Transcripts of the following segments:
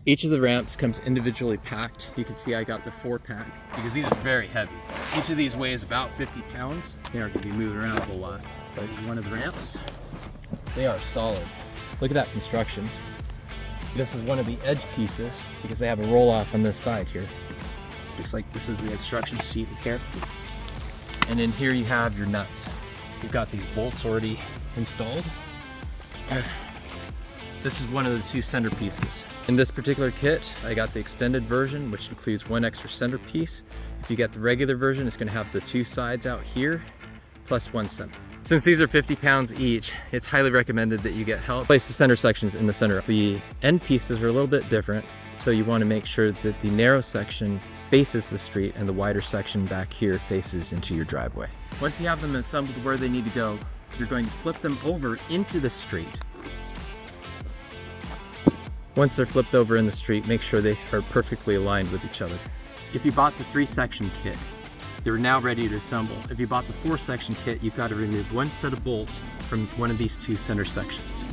Each of the ramps comes individually packed. You can see I got the 4-pack because these are very heavy. Each of these weighs about 50 pounds. They aren't going to be moving around a whole lot. But one of the ramps, they are solid. Look at that construction. This is one of the edge pieces because they have a roll off on this side here. Looks like this is the instruction sheet here. And in here you have your nuts. You've got these bolts already installed. This is one of the 2 center pieces. In this particular kit, I got the extended version, which includes 1 extra center piece. If you get the regular version, it's gonna have the 2 sides out here, plus 1 center. Since these are 50 pounds each, it's highly recommended that you get help. Place the center sections in the center. The end pieces are a little bit different, so you wanna make sure that the narrow section faces the street and the wider section back here faces into your driveway. Once you have them assembled where they need to go, you're going to flip them over into the street. Once they're flipped over in the street, make sure they are perfectly aligned with each other. If you bought the 3-section kit, you're now ready to assemble. If you bought the 4-section kit, you've got to remove 1 set of bolts from one of these 2 center sections.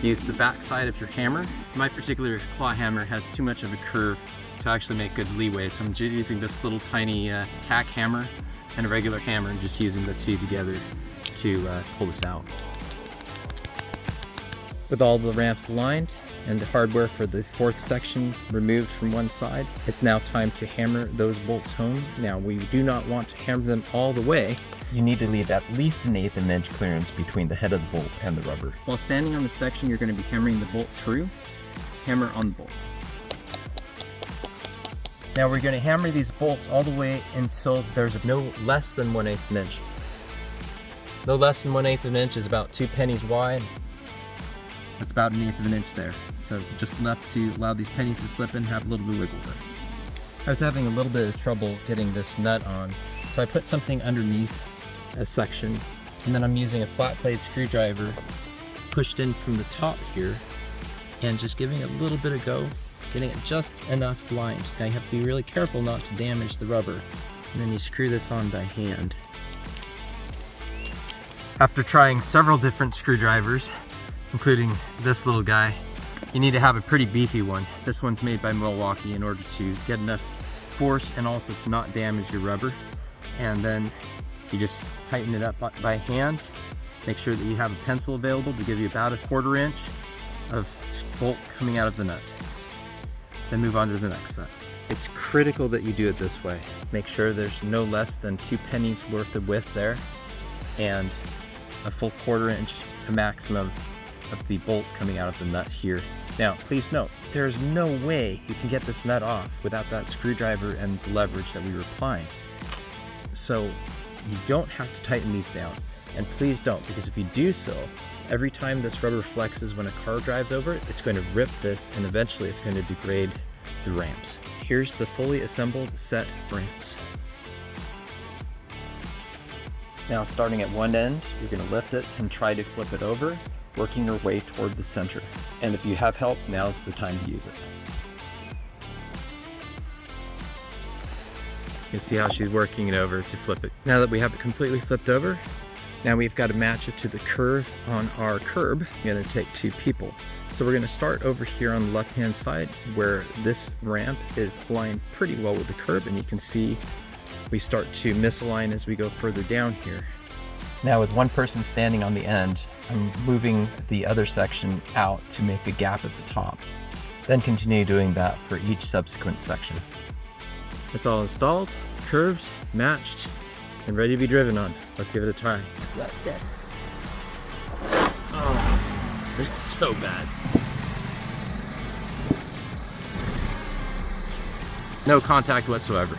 Use the back side of your hammer. My particular claw hammer has too much of a curve to actually make good leeway, so I'm using this little tiny tack hammer and a regular hammer and just using the 2 together to pull this out. With all the ramps aligned and the hardware for the 4th section removed from one side, it's now time to hammer those bolts home. Now, we do not want to hammer them all the way. You need to leave at least an 1/8 of an inch clearance between the head of the bolt and the rubber. While standing on the section, you're going to be hammering the bolt through. Hammer on the bolt. Now we're going to hammer these bolts all the way until there's no less than 1/8 of an inch. No less than 1/8 of an inch is about 2 pennies wide. That's about 1/8 of an inch there. So just enough to allow these pennies to slip in and have a little bit of wiggle room. I was having a little bit of trouble getting this nut on, so I put something underneath a section, and then I'm using a flat blade screwdriver pushed in from the top here and just giving it a little bit of go, getting it just enough lined. Now you have to be really careful not to damage the rubber, and then you screw this on by hand. After trying several different screwdrivers, including this little guy, you need to have a pretty beefy one. This one's made by Milwaukee in order to get enough force and also to not damage your rubber. And then you just tighten it up by hand. Make sure that you have a pencil available to give you about 1/4 inch of bolt coming out of the nut. Then move on to the next set. It's critical that you do it this way. Make sure there's no less than 2 pennies worth of width there and a full 1/4 inch, a maximum, of the bolt coming out of the nut here. Now, please note, there's no way you can get this nut off without that screwdriver and the leverage that we were applying. So you don't have to tighten these down, and please don't, because if you do so, every time this rubber flexes when a car drives over it, it's going to rip this, and eventually it's going to degrade the ramps. Here's the fully assembled set of ramps. Now, starting at one end, you're going to lift it and try to flip it over, working your way toward the center. And if you have help, now's the time to use it. You can see how she's working it over to flip it. Now that we have it completely flipped over, now we've got to match it to the curve on our curb. It's going to take 2 people. So we're going to start over here on the left-hand side where this ramp is aligned pretty well with the curb, and you can see we start to misalign as we go further down here. Now with one person standing on the end, I'm moving the other section out to make a gap at the top. Then continue doing that for each subsequent section. It's all installed, curved, matched, and ready to be driven on. Let's give it a try. Oh, it's so bad. No contact whatsoever.